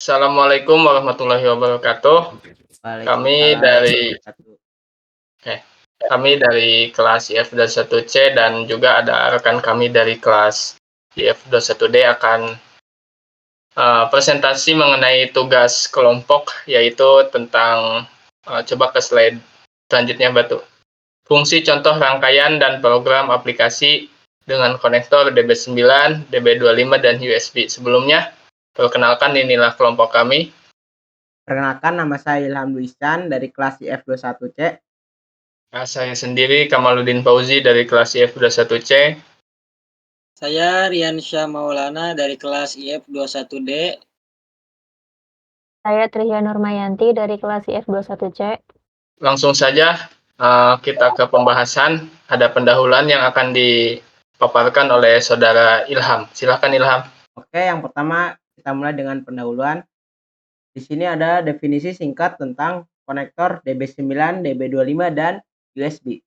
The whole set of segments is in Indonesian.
Assalamualaikum warahmatullahi wabarakatuh. Kami Waalaikumsalam dari warahmatullahi wabarakatuh. eh, kami dari kelas IF21C dan juga ada rekan kami dari kelas IF21D akan presentasi mengenai tugas kelompok, yaitu tentang coba ke slide selanjutnya, Batu. Fungsi contoh rangkaian dan program aplikasi dengan konektor DB9, DB25, dan USB. Sebelumnya, perkenalkan, inilah kelompok kami. Perkenalkan, nama saya Ilham Luisan dari kelas IF21C. Saya sendiri Kamaluddin Fauzi dari kelas IF21C. Saya Riansyah Maulana dari kelas IF21D. Saya Trihya Nurmayanti dari kelas IF21C. Langsung saja kita ke pembahasan. Ada pendahuluan yang akan dipaparkan oleh Saudara Ilham. Silakan, Ilham. Oke, yang pertama kita mulai dengan pendahuluan. Di sini ada definisi singkat tentang konektor DB9, DB25, dan USB.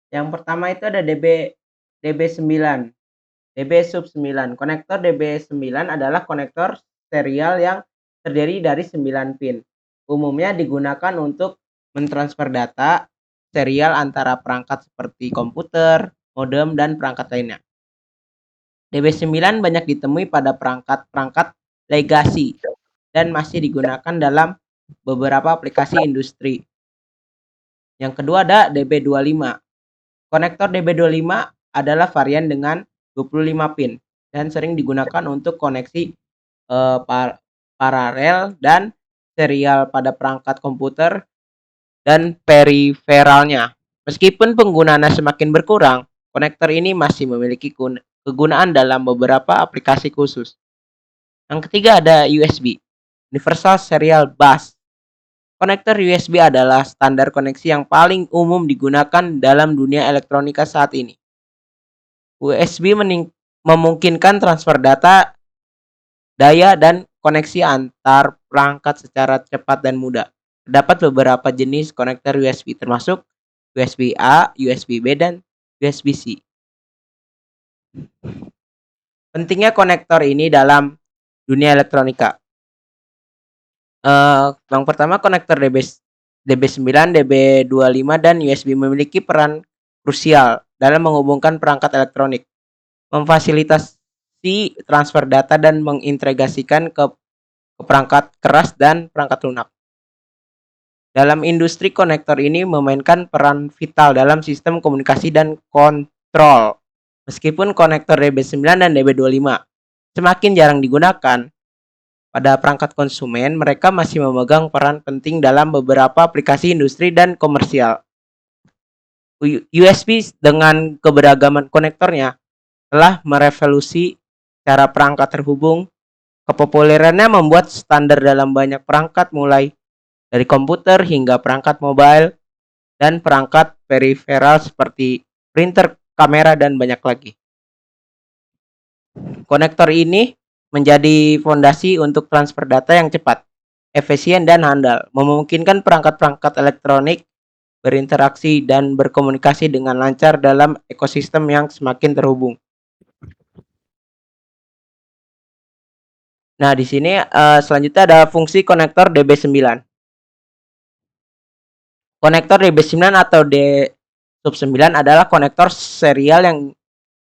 Yang pertama itu ada DB9, DB sub 9. Konektor DB9 adalah konektor serial yang terdiri dari 9 pin. Umumnya digunakan untuk mentransfer data serial antara perangkat seperti komputer, modem, dan perangkat lainnya. DB9 banyak ditemui pada perangkat-perangkat legasi dan masih digunakan dalam beberapa aplikasi industri. Yang kedua ada DB25. Konektor DB25 adalah varian dengan 25 pin dan sering digunakan untuk koneksi paralel dan serial pada perangkat komputer dan periferalnya. Meskipun penggunaannya semakin berkurang, konektor ini masih memiliki kegunaan dalam beberapa aplikasi khusus. Yang ketiga ada USB, Universal Serial Bus. Konektor USB adalah standar koneksi yang paling umum digunakan dalam dunia elektronika saat ini. USB memungkinkan transfer data, daya, dan koneksi antar perangkat secara cepat dan mudah. Terdapat beberapa jenis konektor USB termasuk USB A, USB B, dan USB C. Pentingnya konektor ini dalam dunia elektronika. Yang pertama, konektor DB9, DB25, dan USB memiliki peran krusial dalam menghubungkan perangkat elektronik, memfasilitasi transfer data, dan mengintegrasikan ke perangkat keras dan perangkat lunak. Dalam industri, konektor ini memainkan peran vital dalam sistem komunikasi dan kontrol. Meskipun konektor DB9 dan DB25 semakin jarang digunakan pada perangkat konsumen, mereka masih memegang peran penting dalam beberapa aplikasi industri dan komersial. USB dengan keberagaman konektornya telah merevolusi cara perangkat terhubung. Kepopulerannya membuat standar dalam banyak perangkat, mulai dari komputer hingga perangkat mobile dan perangkat periferal seperti printer, kamera, dan banyak lagi. Konektor ini menjadi fondasi untuk transfer data yang cepat, efisien, dan handal, memungkinkan perangkat-perangkat elektronik berinteraksi dan berkomunikasi dengan lancar dalam ekosistem yang semakin terhubung. Nah, di sini selanjutnya ada fungsi konektor DB9. Konektor DB9 atau D/9 adalah konektor serial yang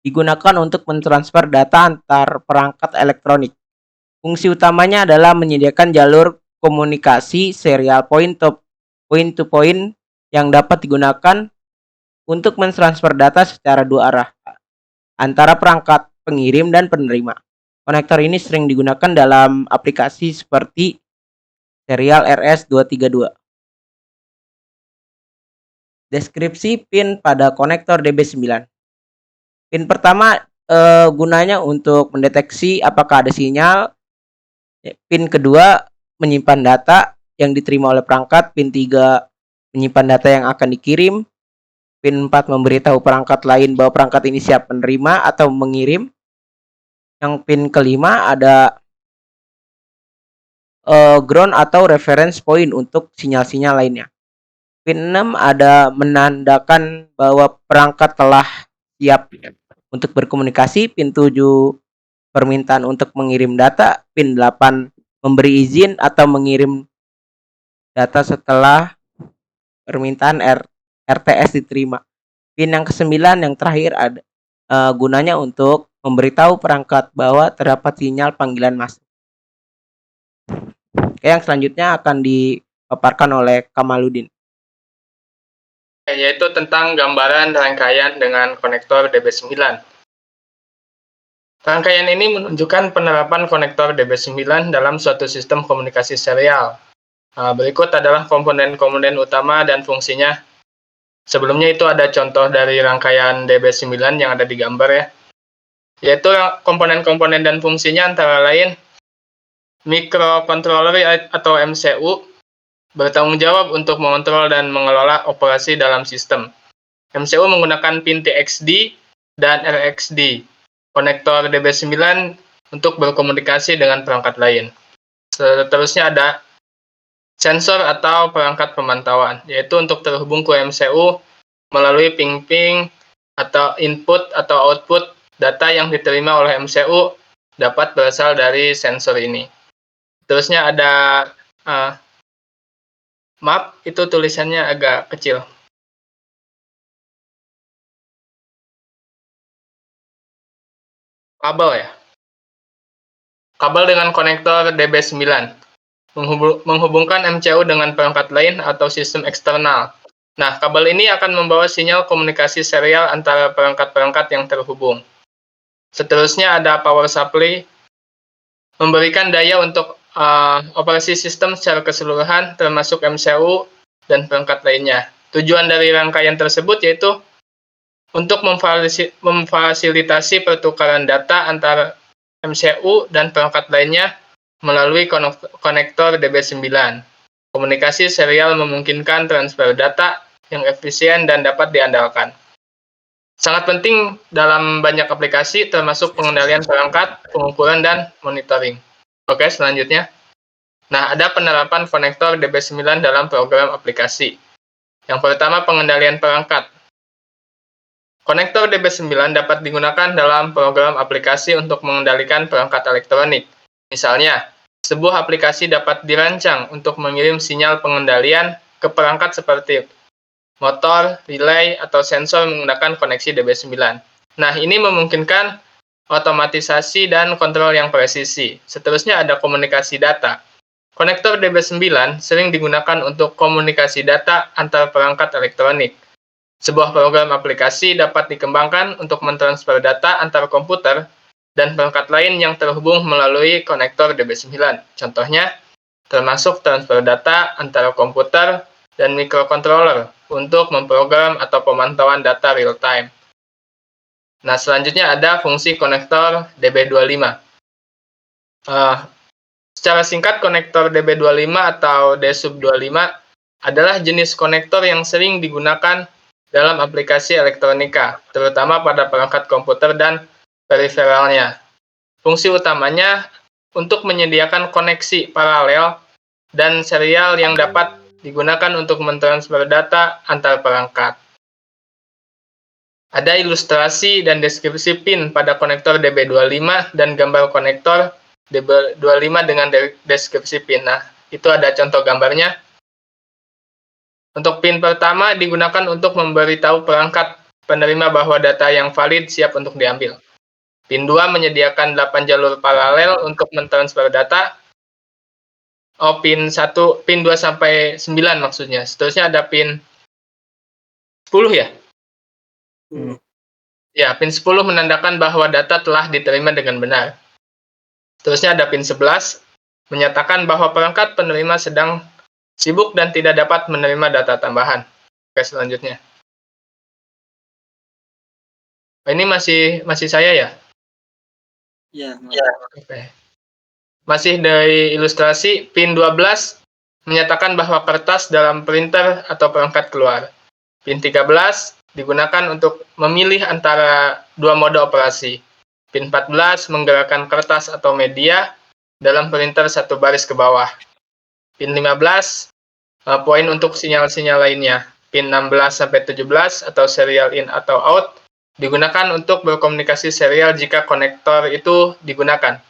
digunakan untuk mentransfer data antar perangkat elektronik. Fungsi utamanya adalah menyediakan jalur komunikasi serial point to point yang dapat digunakan untuk mentransfer data secara dua arah antara perangkat pengirim dan penerima. Konektor ini sering digunakan dalam aplikasi seperti serial RS-232. Deskripsi pin pada konektor DB9. Pin pertama gunanya untuk mendeteksi apakah ada sinyal. Pin kedua menyimpan data yang diterima oleh perangkat. Pin 3 menyimpan data yang akan dikirim. Pin 4 memberitahu perangkat lain bahwa perangkat ini siap menerima atau mengirim. Yang pin kelima ada ground atau reference point untuk sinyal-sinyal lainnya. Pin 6 ada menandakan bahwa perangkat telah siap untuk berkomunikasi. Pin 7 permintaan untuk mengirim data. Pin 8 memberi izin atau mengirim data setelah permintaan RTS diterima. Pin yang ke-9 yang terakhir ada gunanya untuk memberitahu perangkat bahwa terdapat sinyal panggilan masuk. Oke, yang selanjutnya akan dipaparkan oleh Kamaludin. Yaitu tentang gambaran rangkaian dengan konektor DB9. Rangkaian ini menunjukkan penerapan konektor DB9 dalam suatu sistem komunikasi serial. Berikut adalah komponen-komponen utama dan fungsinya. Sebelumnya itu ada contoh dari rangkaian DB9 yang ada di gambar ya. Yaitu komponen-komponen dan fungsinya antara lain microcontroller atau MCU bertanggung jawab untuk mengontrol dan mengelola operasi dalam sistem. MCU menggunakan pin TXD dan RXD, konektor DB9 untuk berkomunikasi dengan perangkat lain. Seterusnya ada sensor atau perangkat pemantauan, yaitu untuk terhubung ke MCU melalui ping-ping atau input atau output data yang diterima oleh MCU dapat berasal dari sensor ini. Terusnya ada maaf, itu tulisannya agak kecil. Kabel ya. Kabel dengan konektor DB9 menghubungkan MCU dengan perangkat lain atau sistem eksternal. Nah, kabel ini akan membawa sinyal komunikasi serial antara perangkat-perangkat yang terhubung. Seterusnya ada power supply, memberikan daya untuk operasi sistem secara keseluruhan, termasuk MCU dan perangkat lainnya. Tujuan dari rangkaian tersebut yaitu untuk memfasilitasi pertukaran data antara MCU dan perangkat lainnya melalui konektor DB9. Komunikasi serial memungkinkan transfer data yang efisien dan dapat diandalkan. Sangat penting dalam banyak aplikasi, termasuk pengendalian perangkat, pengukuran, dan monitoring. Oke, selanjutnya. Nah, ada penerapan konektor DB9 dalam program aplikasi. Yang pertama, pengendalian perangkat. Konektor DB9 dapat digunakan dalam program aplikasi untuk mengendalikan perangkat elektronik. Misalnya, sebuah aplikasi dapat dirancang untuk mengirim sinyal pengendalian ke perangkat seperti motor, relay, atau sensor menggunakan koneksi DB9. Nah, ini memungkinkan otomatisasi dan kontrol yang presisi. Seterusnya ada komunikasi data. Konektor DB9 sering digunakan untuk komunikasi data antar perangkat elektronik. Sebuah program aplikasi dapat dikembangkan untuk mentransfer data antar komputer dan perangkat lain yang terhubung melalui konektor DB9. Contohnya, termasuk transfer data antara komputer dan microcontroller untuk memprogram atau pemantauan data real-time. Nah, selanjutnya ada fungsi konektor DB25. Secara singkat, konektor DB25 atau D-25 adalah jenis konektor yang sering digunakan dalam aplikasi elektronika, terutama pada perangkat komputer dan periferalnya. Fungsi utamanya untuk menyediakan koneksi paralel dan serial yang dapat digunakan untuk mentransfer data antar perangkat. Ada ilustrasi dan deskripsi pin pada konektor DB25 dan gambar konektor DB25 dengan deskripsi pin. Nah, itu ada contoh gambarnya. Untuk pin pertama digunakan untuk memberitahu perangkat penerima bahwa data yang valid siap untuk diambil. Pin 2 menyediakan 8 jalur paralel untuk mentransfer data. Pin 2 sampai 9 maksudnya. Seterusnya ada pin 10 ya? Ya, pin 10 menandakan bahwa data telah diterima dengan benar. Seterusnya ada pin 11 menyatakan bahwa perangkat penerima sedang sibuk dan tidak dapat menerima data tambahan. Oke, selanjutnya. Ini masih saya ya? Ya. Oke. Masih dari ilustrasi, pin 12 menyatakan bahwa kertas dalam printer atau perangkat keluar. Pin 13 digunakan untuk memilih antara dua mode operasi. Pin 14 menggerakkan kertas atau media dalam printer satu baris ke bawah. Pin 15 poin untuk sinyal-sinyal lainnya. Pin 16-17 atau serial in atau out digunakan untuk berkomunikasi serial jika konektor itu digunakan.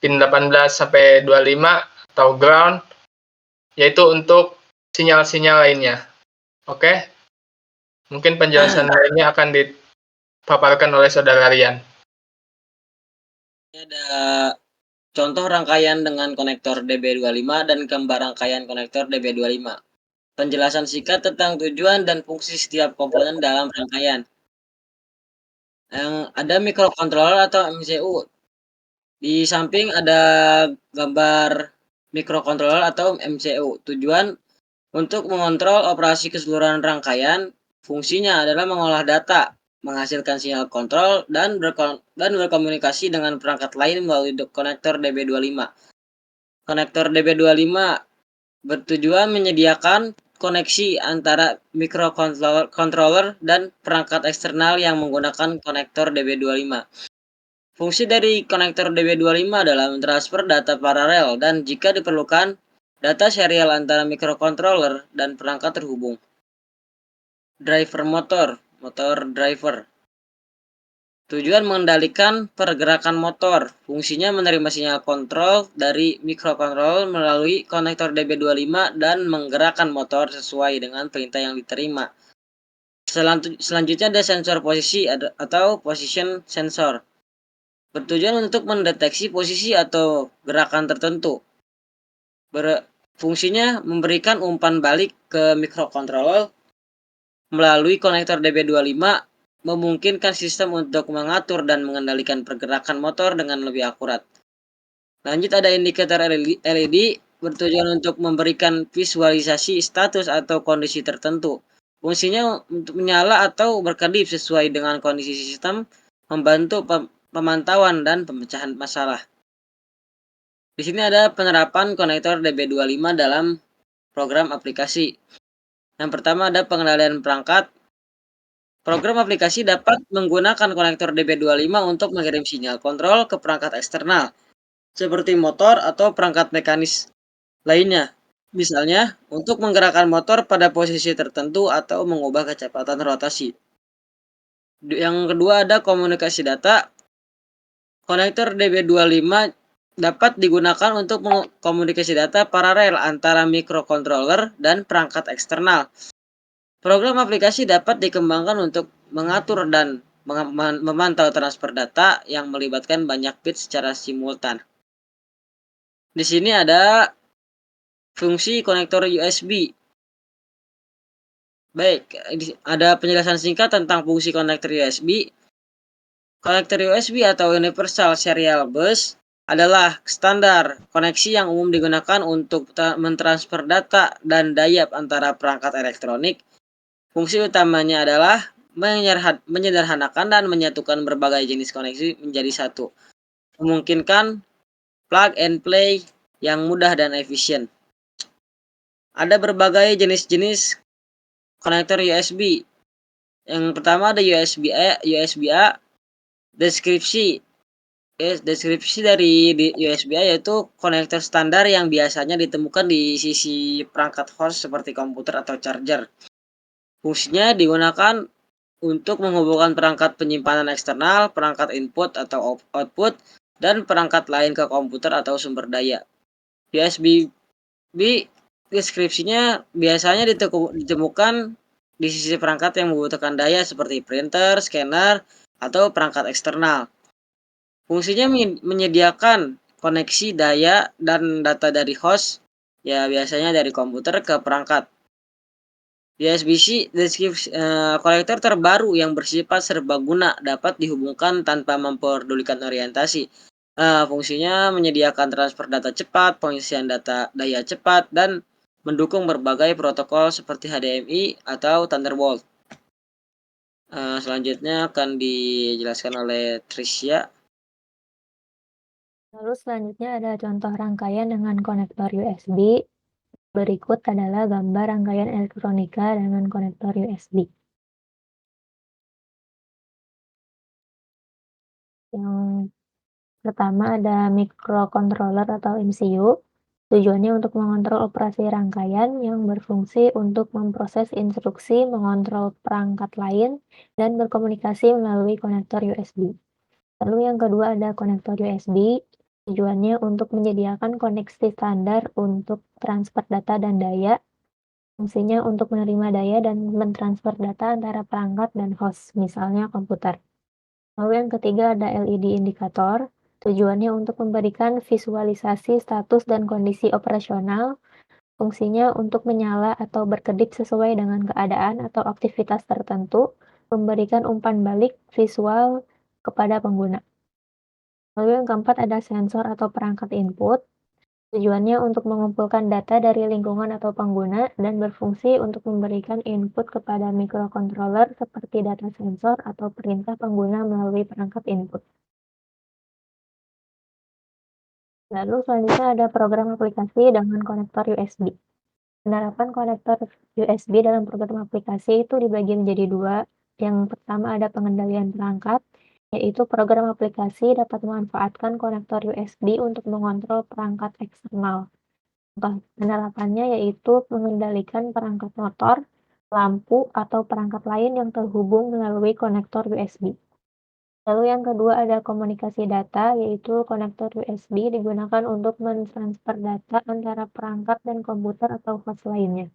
Pin 18-25 atau ground, yaitu untuk sinyal-sinyal lainnya. Oke? Mungkin penjelasan lainnya akan dipaparkan oleh Saudara Rian. Ini ada contoh rangkaian dengan konektor DB25 dan gambar rangkaian konektor DB25. Penjelasan singkat tentang tujuan dan fungsi setiap komponen dalam rangkaian. Yang ada microcontroller atau MCU. Di samping ada gambar microcontroller atau MCU. Tujuan untuk mengontrol operasi keseluruhan rangkaian, fungsinya adalah mengolah data, menghasilkan sinyal kontrol, dan berkomunikasi dengan perangkat lain melalui konektor DB25. Konektor DB25 bertujuan menyediakan koneksi antara microcontroller dan perangkat eksternal yang menggunakan konektor DB25. Fungsi dari konektor DB25 adalah mentransfer data paralel dan jika diperlukan, data serial antara microcontroller dan perangkat terhubung. Driver motor driver. Tujuan mengendalikan pergerakan motor. Fungsinya menerima sinyal kontrol dari microcontroller melalui konektor DB25 dan menggerakkan motor sesuai dengan perintah yang diterima. Selanjutnya ada sensor posisi atau position sensor. Bertujuan untuk mendeteksi posisi atau gerakan tertentu. Fungsinya memberikan umpan balik ke microcontroller melalui konektor DB25, memungkinkan sistem untuk mengatur dan mengendalikan pergerakan motor dengan lebih akurat. Lanjut ada indikator LED, bertujuan untuk memberikan visualisasi status atau kondisi tertentu. Fungsinya untuk menyala atau berkedip sesuai dengan kondisi sistem, membantu pemantauan dan pemecahan masalah. Di sini ada penerapan konektor DB25 dalam program aplikasi. Yang pertama ada pengendalian perangkat. Program aplikasi dapat menggunakan konektor DB25 untuk mengirim sinyal kontrol ke perangkat eksternal, seperti motor atau perangkat mekanis lainnya. Misalnya, untuk menggerakkan motor pada posisi tertentu atau mengubah kecepatan rotasi. Yang kedua ada komunikasi data. Konektor DB25 dapat digunakan untuk komunikasi data paralel antara microcontroller dan perangkat eksternal. Program aplikasi dapat dikembangkan untuk mengatur dan memantau transfer data yang melibatkan banyak bit secara simultan. Di sini ada fungsi konektor USB. Baik, ada penjelasan singkat tentang fungsi konektor USB. Konektor USB atau Universal Serial Bus adalah standar koneksi yang umum digunakan untuk mentransfer data dan daya antara perangkat elektronik. Fungsi utamanya adalah menyederhanakan dan menyatukan berbagai jenis koneksi menjadi satu, memungkinkan plug and play yang mudah dan efisien. Ada berbagai jenis-jenis konektor USB. Yang pertama ada USB-A. Deskripsi dari USB-A yaitu konektor standar yang biasanya ditemukan di sisi perangkat host seperti komputer atau charger. Fungsinya digunakan untuk menghubungkan perangkat penyimpanan eksternal, perangkat input atau output, dan perangkat lain ke komputer atau sumber daya. USB-B deskripsinya biasanya ditemukan di sisi perangkat yang membutuhkan daya seperti printer, scanner, atau perangkat eksternal. Fungsinya menyediakan koneksi daya dan data dari host, ya biasanya dari komputer ke perangkat. USB-C konektor terbaru yang bersifat serbaguna dapat dihubungkan tanpa memperdulikan orientasi. Fungsinya menyediakan transfer data cepat, pengisian daya cepat, dan mendukung berbagai protokol seperti HDMI atau Thunderbolt. Selanjutnya akan dijelaskan oleh Tricia. Lalu selanjutnya ada contoh rangkaian dengan konektor USB. Berikut adalah gambar rangkaian elektronika dengan konektor USB. Yang pertama ada microcontroller atau MCU. Tujuannya untuk mengontrol operasi rangkaian yang berfungsi untuk memproses instruksi, mengontrol perangkat lain, dan berkomunikasi melalui konektor USB. Lalu yang kedua ada konektor USB. Tujuannya untuk menyediakan koneksi standar untuk transfer data dan daya. Fungsinya untuk menerima daya dan mentransfer data antara perangkat dan host, misalnya komputer. Lalu yang ketiga ada LED indikator. Tujuannya untuk memberikan visualisasi status dan kondisi operasional. Fungsinya untuk menyala atau berkedip sesuai dengan keadaan atau aktivitas tertentu, memberikan umpan balik visual kepada pengguna. Lalu yang keempat ada sensor atau perangkat input. Tujuannya untuk mengumpulkan data dari lingkungan atau pengguna dan berfungsi untuk memberikan input kepada microcontroller seperti data sensor atau perintah pengguna melalui perangkat input. Lalu selanjutnya ada program aplikasi dengan konektor USB. Penerapan konektor USB dalam program aplikasi itu dibagi menjadi dua. Yang pertama ada pengendalian perangkat, yaitu program aplikasi dapat memanfaatkan konektor USB untuk mengontrol perangkat eksternal. Contoh penerapannya yaitu mengendalikan perangkat motor, lampu, atau perangkat lain yang terhubung melalui konektor USB. Lalu yang kedua ada komunikasi data, yaitu konektor USB digunakan untuk mentransfer data antara perangkat dan komputer atau host lainnya.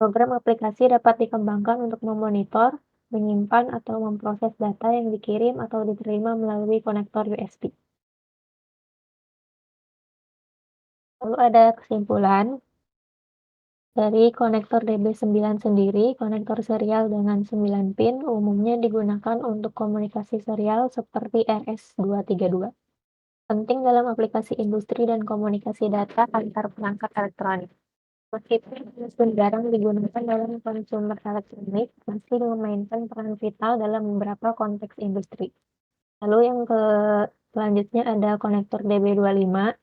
Program aplikasi dapat dikembangkan untuk memonitor, menyimpan, atau memproses data yang dikirim atau diterima melalui konektor USB. Lalu ada kesimpulan. Dari konektor DB9 sendiri, konektor serial dengan 9 pin umumnya digunakan untuk komunikasi serial seperti RS232. Penting dalam aplikasi industri dan komunikasi data antar perangkat elektronik. Meskipun jarang digunakan dalam konsumer elektronik, masih memainkan peran vital dalam beberapa konteks industri. Lalu yang selanjutnya ada konektor DB25.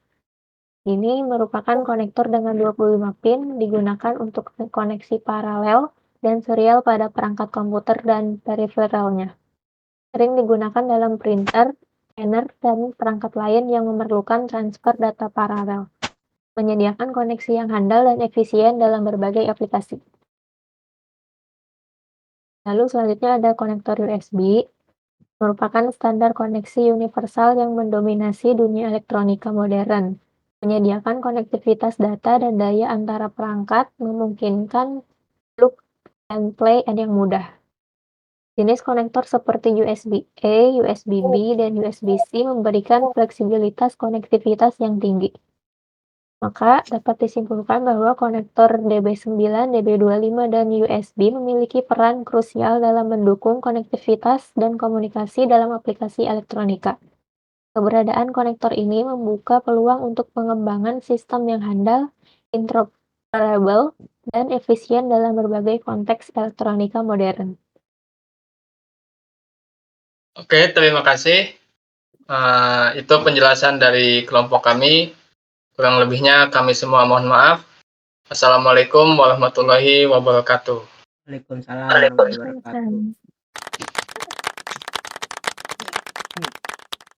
Ini merupakan konektor dengan 25 pin digunakan untuk koneksi paralel dan serial pada perangkat komputer dan periferalnya. Sering digunakan dalam printer, scanner, dan perangkat lain yang memerlukan transfer data paralel. Menyediakan koneksi yang handal dan efisien dalam berbagai aplikasi. Lalu selanjutnya ada konektor USB, merupakan standar koneksi universal yang mendominasi dunia elektronika modern. Menyediakan konektivitas data dan daya antara perangkat, memungkinkan plug and play yang mudah. Jenis konektor seperti USB-A, USB-B, dan USB-C memberikan fleksibilitas konektivitas yang tinggi. Maka dapat disimpulkan bahwa konektor DB9, DB25, dan USB memiliki peran krusial dalam mendukung konektivitas dan komunikasi dalam aplikasi elektronika. Keberadaan konektor ini membuka peluang untuk pengembangan sistem yang handal, interoperable, dan efisien dalam berbagai konteks elektronika modern. Oke, terima kasih. Itu penjelasan dari kelompok kami. Kurang lebihnya kami semua mohon maaf. Assalamualaikum warahmatullahi wabarakatuh. Waalaikumsalam warahmatullahi wabarakatuh. Waalaikumsalam.